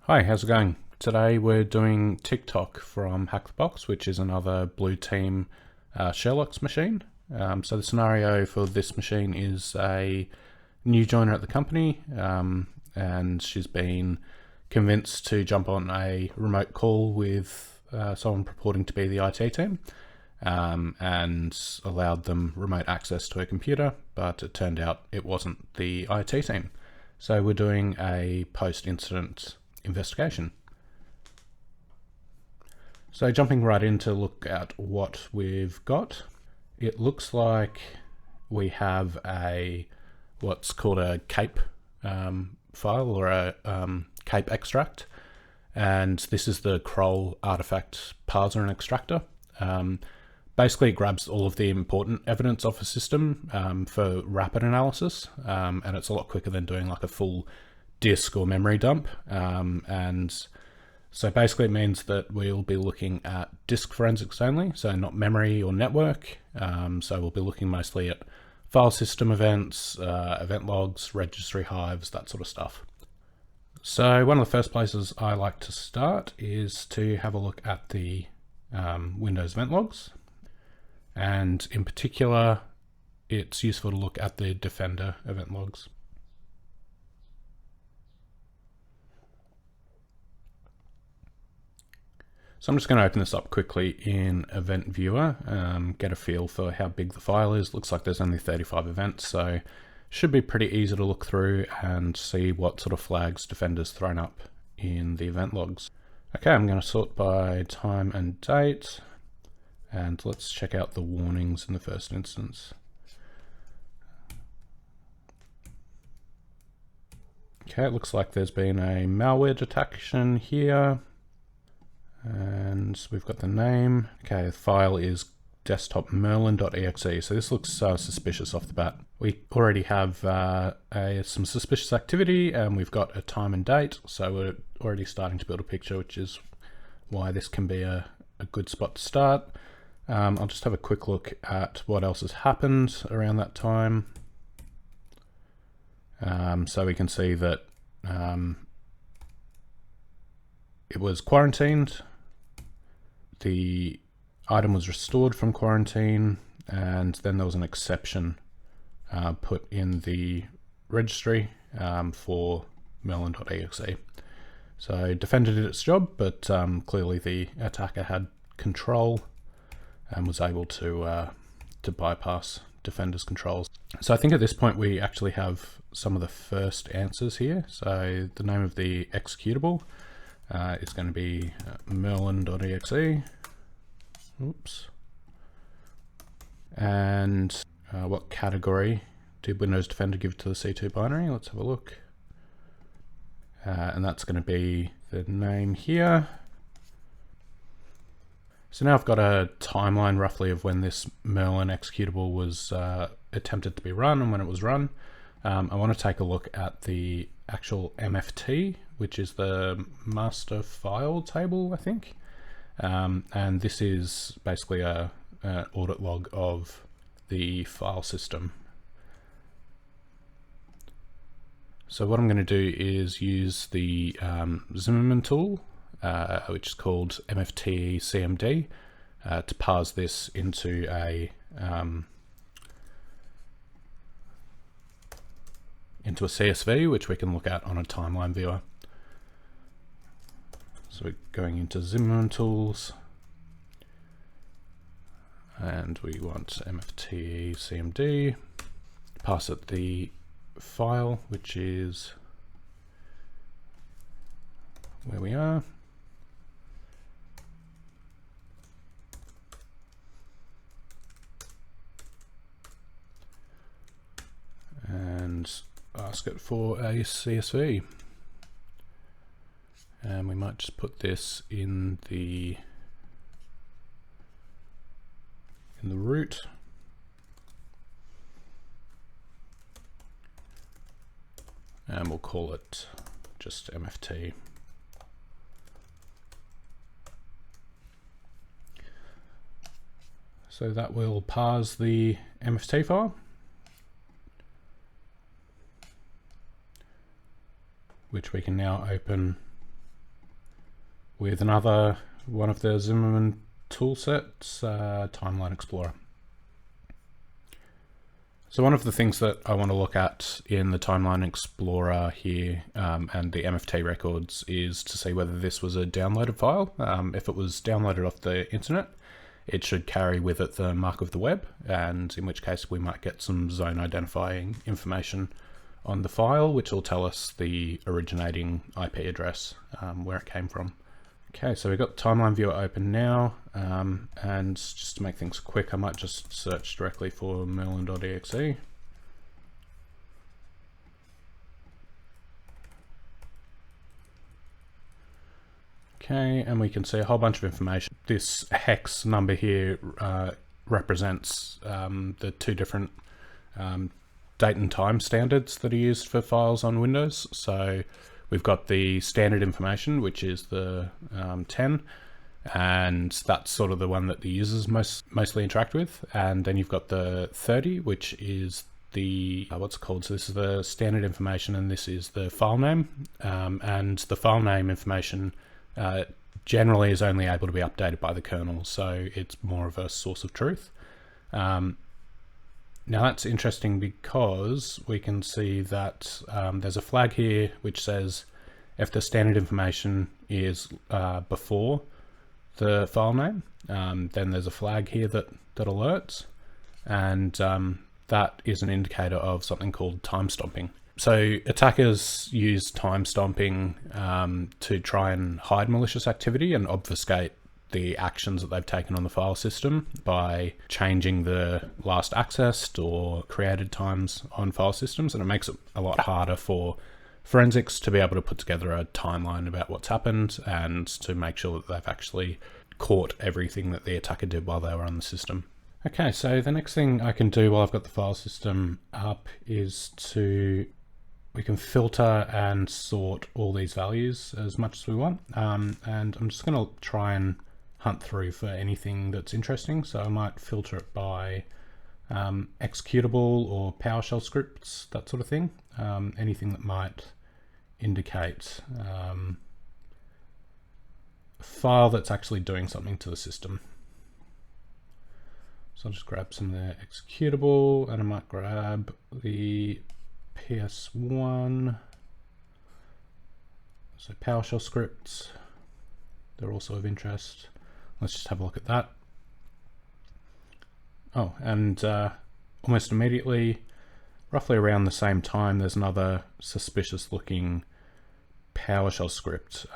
Hi, how's it going? Today we're doing TickTock from Hack the Box, which is another blue team Sherlocks machine. So the scenario for this machine is a new joiner at the company, and she's been convinced to jump on a remote call with someone purporting to be the IT team, and allowed them remote access to her computer, but it turned out it wasn't the IT team. So we're doing a post-incident investigation. So jumping right in to look at what we've got, it looks like we have what's called a KAPE file, or a KAPE extract, and this is the Kroll artifact parser and extractor. Basically, it grabs all of the important evidence of a system for rapid analysis, and it's a lot quicker than doing like a full disk or memory dump. And so basically it means that we'll be looking at disk forensics only, so not memory or network. So we'll be looking mostly at file system events, event logs, registry hives, that sort of stuff. So one of the first places I like to start is to have a look at the Windows event logs. And in particular, it's useful to look at the Defender event logs. So I'm just going to open this up quickly in Event Viewer, get a feel for how big the file is. Looks like there's only 35 events, so should be pretty easy to look through and see what sort of flags Defender's thrown up in the event logs. Okay, I'm going to sort by time and date, and let's check out the warnings in the first instance. Okay, it looks like there's been a malware detection here. And we've got the name. Okay, the file is desktop merlin.exe. So this looks suspicious off the bat. We already have some suspicious activity, and we've got a time and date. So we're already starting to build a picture, which is why this can be a good spot to start. I'll just have a quick look at what else has happened around that time. So we can see that it was quarantined. The item was restored from quarantine, and then there was an exception put in the registry for merlin.exe. So Defender did its job, but clearly the attacker had control and was able to bypass Defender's controls. So I think at this point we actually have some of the first answers here. So the name of the executable is going to be merlin.exe. Oops. And what category did Windows Defender give to the C2 binary? Let's have a look. And that's going to be the name here. So now I've got a timeline roughly of when this Merlin executable was attempted to be run and when it was run. I want to take a look at the actual MFT, which is the master file table, I think. And this is basically an audit log of the file system. So what I'm going to do is use the Zimmerman tool, which is called MFT CMD, to parse this into a CSV, which we can look at on a timeline viewer. So we're going into Zimmerman tools, and we want MFT CMD, pass it the file, which is where we are. And ask it for a CSV. And we might just put this in the root. And we'll call it just MFT. So that will parse the MFT file, which we can now open with another one of the Zimmerman toolsets, Timeline Explorer. So one of the things that I want to look at in the Timeline Explorer here and the MFT records is to see whether this was a downloaded file. If it was downloaded off the internet, it should carry with it the mark of the web, and in which case we might get some zone identifying information on the file, which will tell us the originating IP address, where it came from. Okay, so we've got Timeline Viewer open now, and just to make things quick, I might just search directly for merlin.exe. Okay, and we can see a whole bunch of information. This hex number here represents the two different date and time standards that are used for files on Windows. So we've got the standard information, which is the 10, and that's sort of the one that the users mostly interact with. And then you've got the 30, which is the, what's it called? So this is the standard information, and this is the file name. And the file name information generally is only able to be updated by the kernel, so it's more of a source of truth. Now that's interesting because we can see that there's a flag here which says if the standard information is before the file name, then there's a flag here that alerts, and that is an indicator of something called timestomping. So attackers use timestomping to try and hide malicious activity and obfuscate the actions that they've taken on the file system by changing the last accessed or created times on file systems, and it makes it a lot harder for forensics to be able to put together a timeline about what's happened and to make sure that they've actually caught everything that the attacker did while they were on the system. Okay, so the next thing I can do while I've got the file system up is we can filter and sort all these values as much as we want, and I'm just going to try and hunt through for anything that's interesting. So I might filter it by executable or Powershell scripts, that sort of thing. Anything that might indicate a file that's actually doing something to the system. So I'll just grab some of the executable, and I might grab the PS1. So Powershell scripts, they're also of interest. Let's just have a look at that. Oh, and almost immediately, roughly around the same time, there's another suspicious looking Powershell script,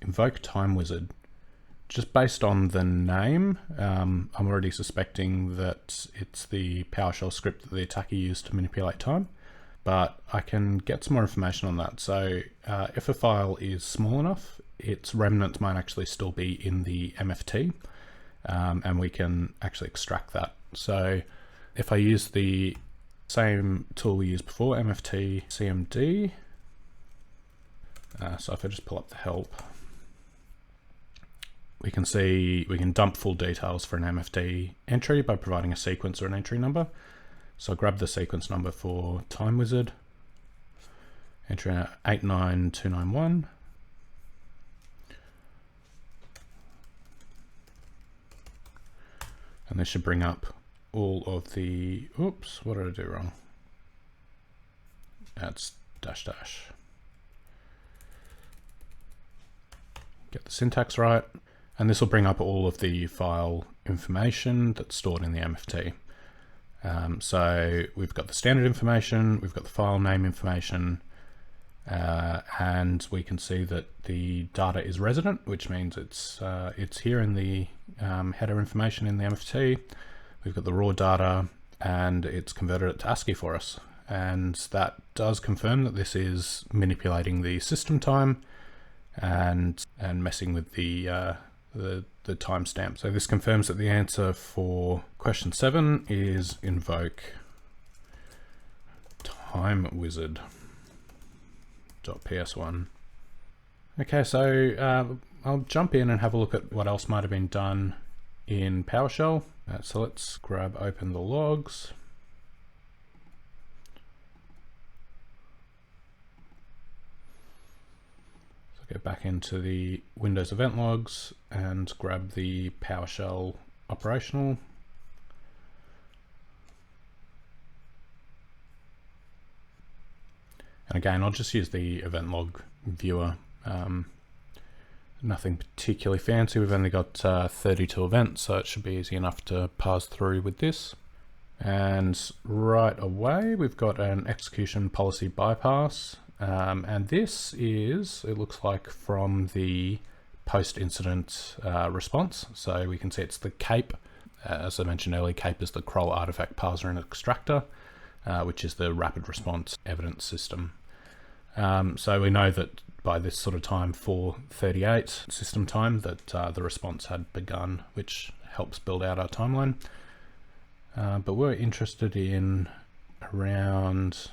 invoke time wizard. Just based on the name, I'm already suspecting that it's the Powershell script that the attacker used to manipulate time, but I can get some more information on that. So if a file is small enough, its remnants might actually still be in the MFT, and we can actually extract that. So if I use the same tool we used before, MFT CMD, so if I just pull up the help, we can see we can dump full details for an MFT entry by providing a sequence or an entry number. So I'll grab the sequence number for Time Wizard, enter 89291. And this should bring up all of the, oops, what did I do wrong? That's dash dash. Get the syntax right. And this will bring up all of the file information that's stored in the MFT. So we've got the standard information, we've got the file name information, and we can see that the data is resident, which means it's here in the header information in the MFT. We've got the raw data, and it's converted it to ASCII for us. And that does confirm that this is manipulating the system time and messing with the timestamp. So this confirms that the answer for question 7 is invoke time wizard .ps1. Okay, so I'll jump in and have a look at what else might have been done in PowerShell. So let's open the logs. So Go back into the Windows event logs and grab the Powershell operational. And again, I'll just use the event log viewer. Nothing particularly fancy. We've only got 32 events, so it should be easy enough to parse through with this. And right away, we've got an execution policy bypass. And this is, it looks like, from the post-incident response. So we can see it's the KAPE. As I mentioned earlier, KAPE is the curl artifact parser and extractor, which is the rapid response evidence system. So we know that by this sort of time, 4:38 system time, that the response had begun, which helps build out our timeline. But we're interested in around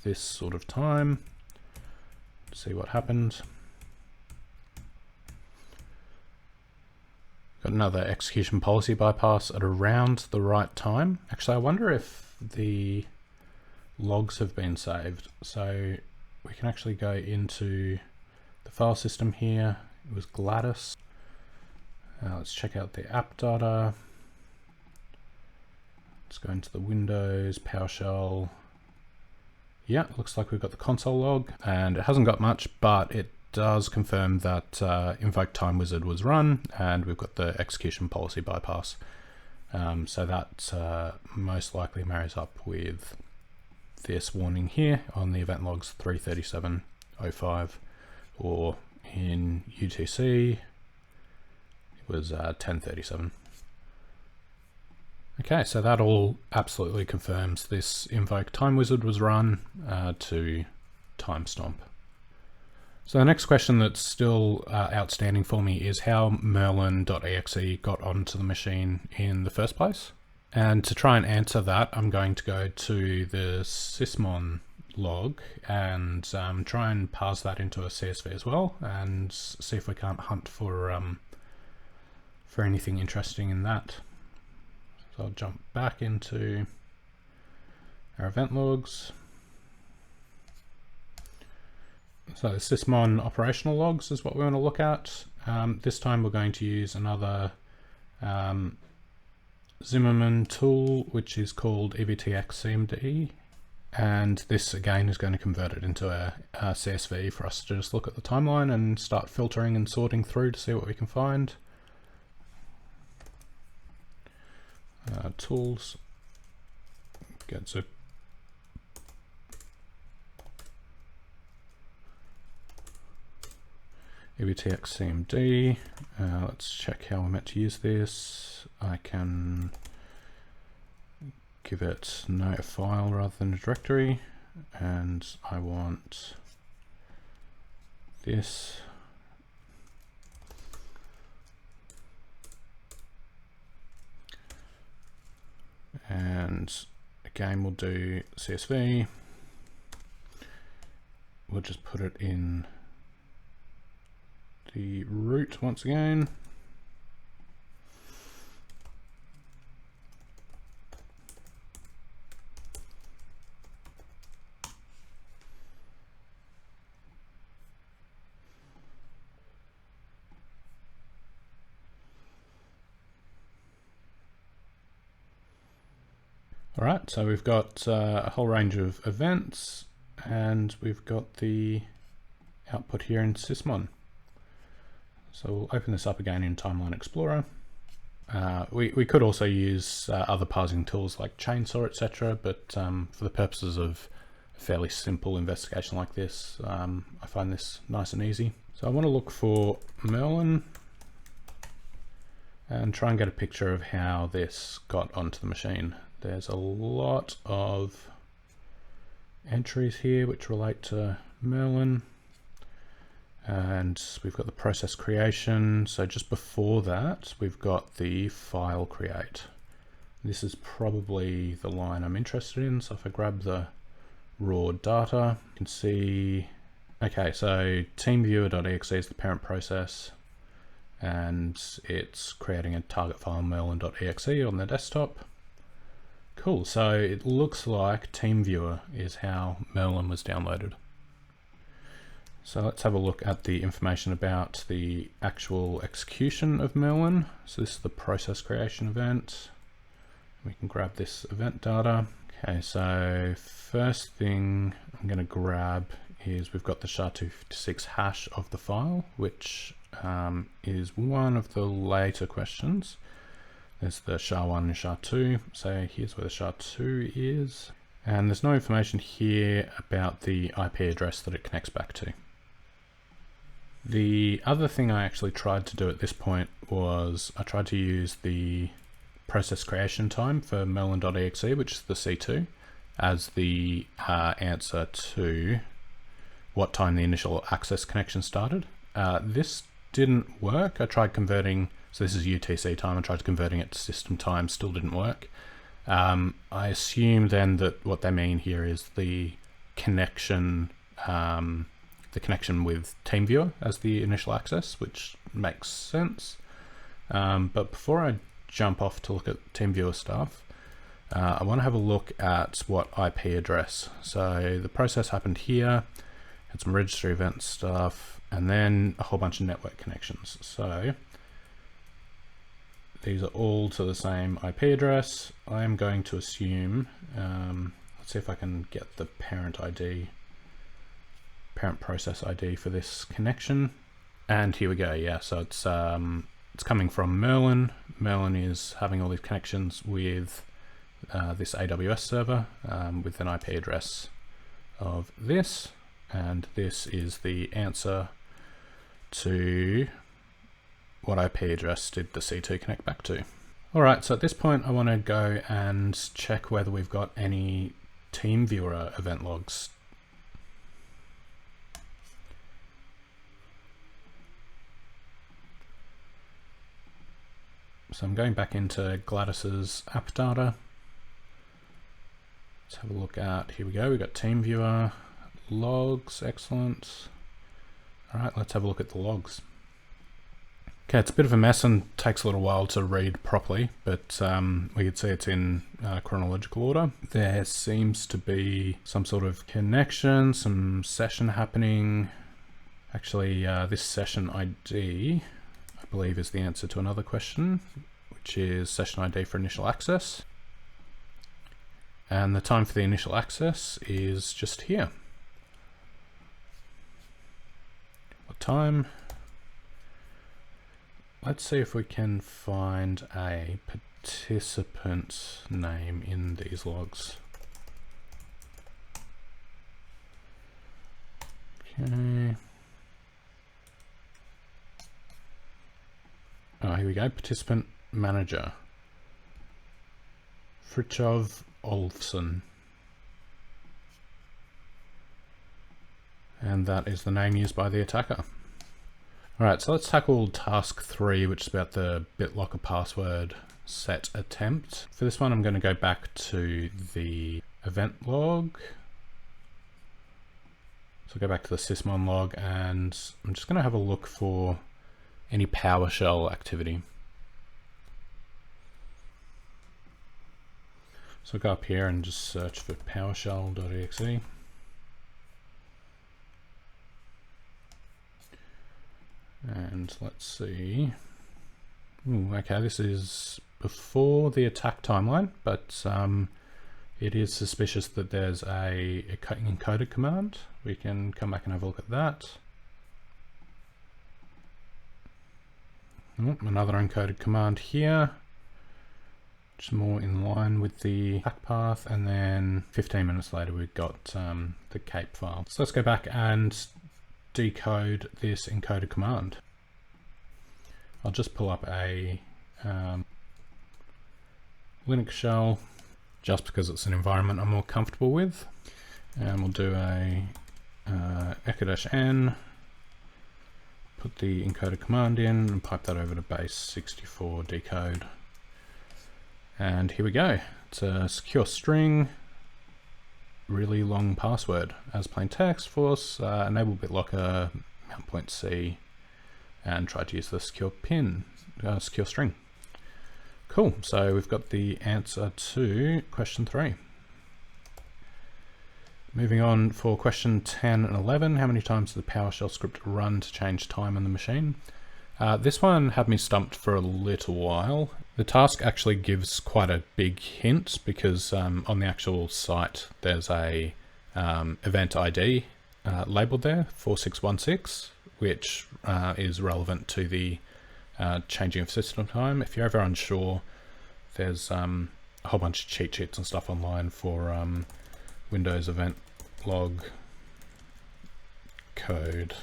this sort of time. See what happened. Got another execution policy bypass at around the right time. Actually, I wonder if the logs have been saved. So we can actually go into the file system here. It was Gladys. Let's check out the app data. Let's go into the Windows, PowerShell. Yeah, looks like we've got the console log, and it hasn't got much, but it does confirm that invoke time wizard was run, and we've got the execution policy bypass. So that most likely marries up with this warning here on the event logs 3:37:05, or in UTC it was 10:37. Okay, so that all absolutely confirms this invoke time wizard was run to timestomp. So the next question that's still outstanding for me is how merlin.exe got onto the machine in the first place. And to try and answer that, I'm going to go to the Sysmon log and try and parse that into a CSV as well, and see if we can't hunt for anything interesting in that. So I'll jump back into our event logs. So the Sysmon operational logs is what we want to look at. This time we're going to use another Zimmerman tool, which is called evtx-cmd, and this again is going to convert it into a CSV for us to just look at the timeline and start filtering and sorting through to see what we can find. Tools, get zip. evtx-cmd. Let's check how we're meant to use this. I can give it a file rather than a directory, and I want this. And again, we'll do CSV. We'll just put it in the root once again. All right, so we've got a whole range of events, and we've got the output here in Sysmon. So we'll open this up again in Timeline Explorer. We could also use other parsing tools like Chainsaw, etc., but for the purposes of a fairly simple investigation like this, I find this nice and easy. So I want to look for Merlin and try and get a picture of how this got onto the machine. There's a lot of entries here which relate to Merlin, and we've got the process creation. So just before that, we've got the file create. This is probably the line I'm interested in. So if I grab the raw data, you can see, okay, so TeamViewer.exe is the parent process, and it's creating a target file merlin.exe on the desktop. Cool, so it looks like TeamViewer is how Merlin was downloaded. So let's have a look at the information about the actual execution of Merlin. So this is the process creation event. We can grab this event data. Okay, so first thing I'm going to grab is we've got the SHA-256 hash of the file, which is one of the later questions. There's the SHA-1 and SHA-2. So here's where the SHA-2 is. And there's no information here about the IP address that it connects back to. The other thing I actually tried to do at this point was I tried to use the process creation time for merlin.exe, which is the C2, as the answer to what time the initial access connection started. This didn't work. I tried converting, so this is UTC time, I tried converting it to system time, still didn't work. I assume then that what they mean here is the connection with TeamViewer as the initial access, which makes sense. But before I jump off to look at TeamViewer stuff, I want to have a look at what IP address. So the process happened here, had some registry event stuff, and then a whole bunch of network connections. So these are all to the same IP address. I am going to assume, let's see if I can get the parent process ID for this connection. And here we go. Yeah, so it's coming from Merlin. Merlin is having all these connections with this AWS server with an IP address of this, and this is the answer to what IP address did the C2 connect back to. All right, so at this point I want to go and check whether we've got any TeamViewer event logs. So I'm going back into Gladys's app data. Let's have a look at, here we go, we've got TeamViewer logs, excellent. All right, let's have a look at the logs. Okay, it's a bit of a mess and takes a little while to read properly, but we can see it's in chronological order. There seems to be some sort of connection, some session happening. Actually, this session ID, I believe, is the answer to another question, which is session ID for initial access. And the time for the initial access is just here. What time? Let's see if we can find a participant name in these logs. Okay. Oh, here we go. Participant manager. Fritjof Olfsson. And that is the name used by the attacker. All right, so let's tackle task 3, which is about the BitLocker password set attempt. For this one, I'm going to go back to the event log. So go back to the Sysmon log, and I'm just going to have a look for any Powershell activity. So go up here and just search for PowerShell.exe. And let's see. Ooh, okay, this is before the attack timeline, but it is suspicious that there's a encoded command. We can come back and have a look at that. Oh, another encoded command here, which is more in line with the attack path. And then 15 minutes later, we've got the KAPE file. So let's go back and decode this encoded command. I'll just pull up a Linux shell just because it's an environment I'm more comfortable with, and we'll do a echo-n, put the encoded command in and pipe that over to base 64 decode, and here we go. It's a secure string, really long password as plain text. Force enable BitLocker mount point C and try to use the secure pin, secure string. Cool, so we've got the answer to question 3. Moving on for question 10 and 11, how many times did the PowerShell script run to change time on the machine? This one had me stumped for a little while. The task actually gives quite a big hint because on the actual site there's a event ID labeled there, 4616, which is relevant to the changing of system time. If you're ever unsure, there's a whole bunch of cheat sheets and stuff online for Windows event log code.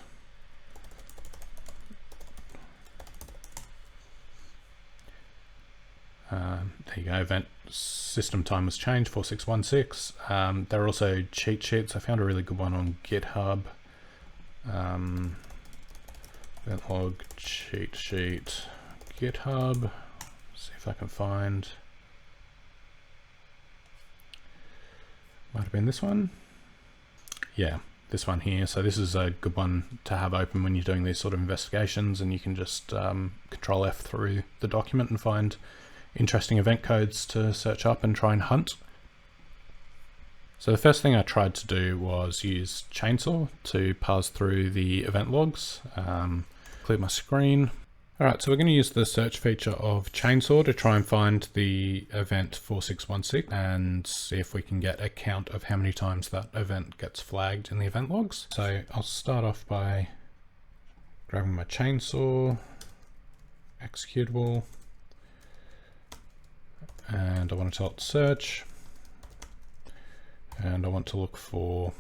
There you go, event system time was changed, 4616. There are also cheat sheets. I found a really good one on GitHub. Event log cheat sheet, GitHub. See if I can find. Might have been this one. Yeah, this one here. So this is a good one to have open when you're doing these sort of investigations, and you can just Control F through the document and find interesting event codes to search up and try and hunt. So the first thing I tried to do was use Chainsaw to parse through the event logs. Clear my screen. Alright, so we're going to use the search feature of Chainsaw to try and find the event 4616 and see if we can get a count of how many times that event gets flagged in the event logs. So I'll start off by grabbing my Chainsaw, executable, and I want to tell it to search, and I want to look for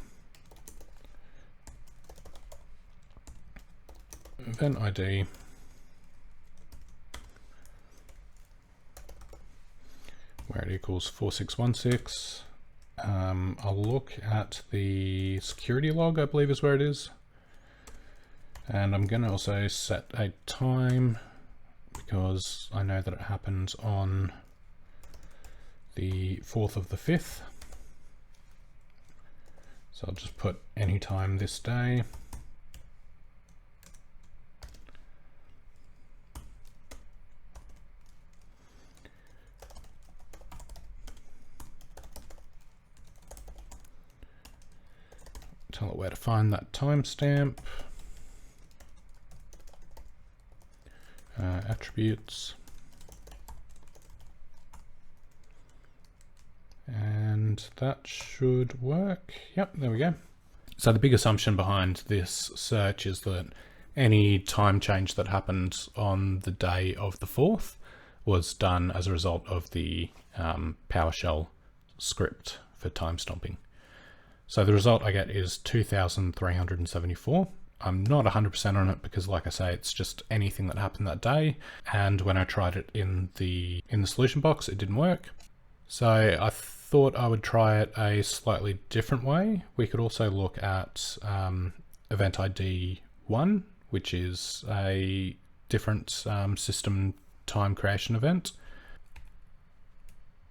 event ID where it equals 4616. I'll look at the security log, I believe is where it is, and I'm going to also set a time because I know that it happens on the 4th of the 5th. So I'll just put any time this day. Tell it where to find that timestamp. Attributes. And that should work. Yep, there we go. So the big assumption behind this search is that any time change that happened on the day of the 4th was done as a result of the PowerShell script for Timestomping. So the result I get is 2,374. I'm not 100% on it because, like I say, it's just anything that happened that day. And when I tried it in the solution box, it didn't work. So I thought I would try it a slightly different way. We could also look at event ID 1, which is a different system time creation event.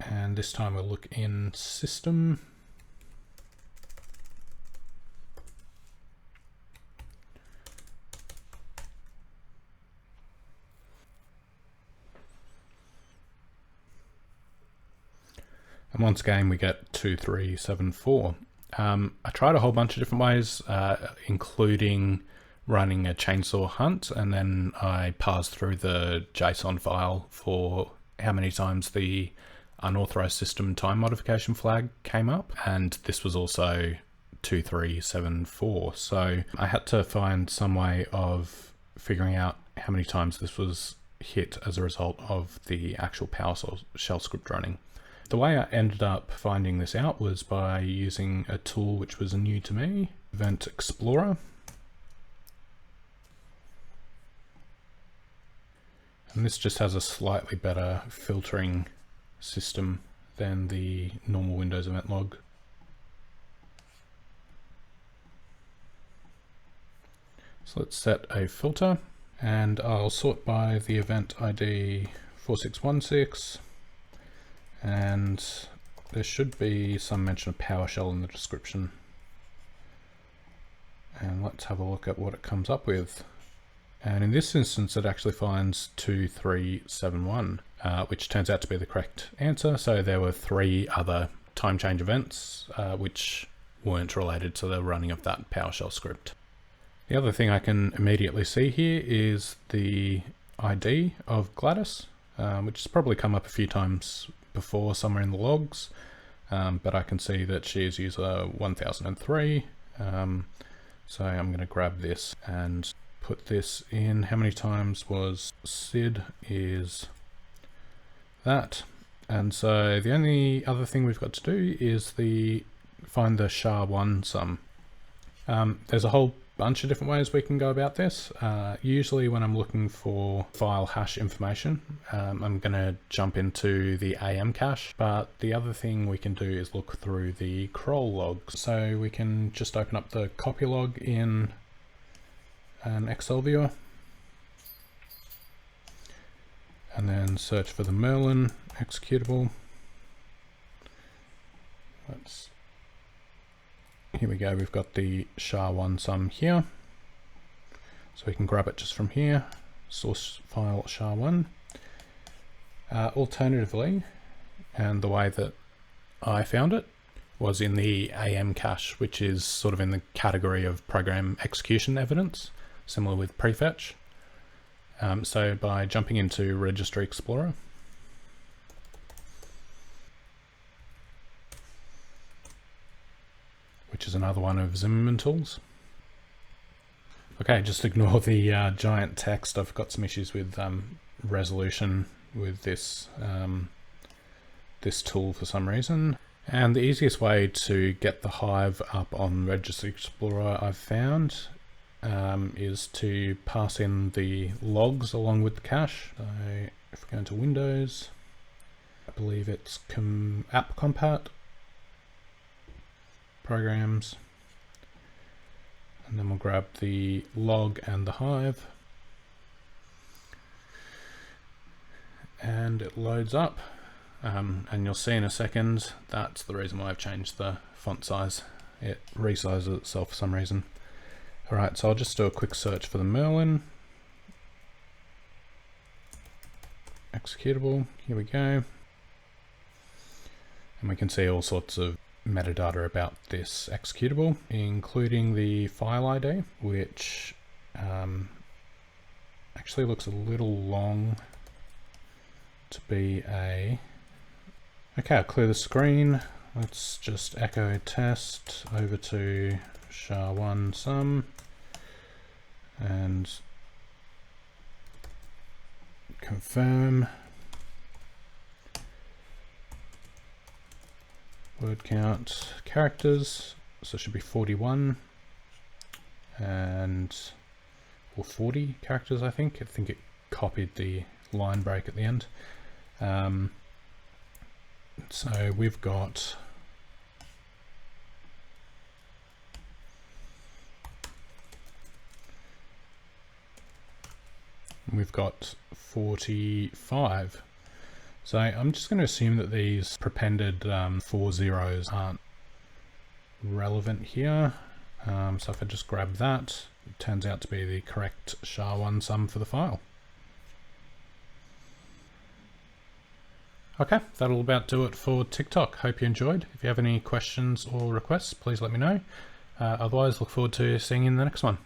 And this time we'll look in system. And once again, we get 2374. I tried a whole bunch of different ways, including running a chainsaw hunt, and then I parsed through the JSON file for how many times the unauthorized system time modification flag came up, and this was also 2374. So I had to find some way of figuring out how many times this was hit as a result of the actual PowerShell script running. The way I ended up finding this out was by using a tool which was new to me, Event Explorer. And this just has a slightly better filtering system than the normal Windows event log. So let's set a filter, and I'll sort by the event ID 4616. And there should be some mention of PowerShell in the description. And let's have a look at what it comes up with. And in this instance, it actually finds 2371, which turns out to be the correct answer. So there were 3 other time change events, which weren't related to the running of that PowerShell script. The other thing I can immediately see here is the ID of Gladys, which has probably come up a few times before somewhere in the logs, but I can see that she is user 1003. So I'm going to grab this and put this in. How many times was Sid is that. And so the only other thing we've got to do is find the SHA-1 sum. There's a whole bunch of different ways we can go about this. Usually when I'm looking for file hash information, I'm going to jump into the AM cache, but the other thing we can do is look through the crawl logs. So we can just open up the copy log in an Excel viewer and then search for the Merlin executable. Here we go, we've got the SHA-1 sum here. So we can grab it just from here, source file SHA-1. Alternatively, and the way that I found it was in the AM cache, which is sort of in the category of program execution evidence, similar with prefetch. So by jumping into Registry Explorer, which is another one of Zimmerman tools. Okay, just ignore the giant text. I've got some issues with resolution with this this tool for some reason. And the easiest way to get the Hive up on Registry Explorer I've found is to pass in the logs along with the cache. So if we go into Windows, I believe it's app compat, programs, and then we'll grab the log and the Hive, and it loads up, and you'll see in a second that's the reason why I've changed the font size. It resizes itself for some reason. Alright, so I'll just do a quick search for the Merlin executable. Here we go, and we can see all sorts of metadata about this executable, including the file ID, which actually looks a little long to be a... Okay, I'll clear the screen. Let's just echo test over to SHA-1 sum and confirm. Word count characters, so it should be 41 or 40 characters, I think. I think it copied the line break at the end. So we've got we've got 45. So I'm just going to assume that these prepended 4 zeros aren't relevant here. So if I just grab that, it turns out to be the correct SHA-1 sum for the file. Okay, that'll about do it for TickTock. Hope you enjoyed. If you have any questions or requests, please let me know. Otherwise, look forward to seeing you in the next one.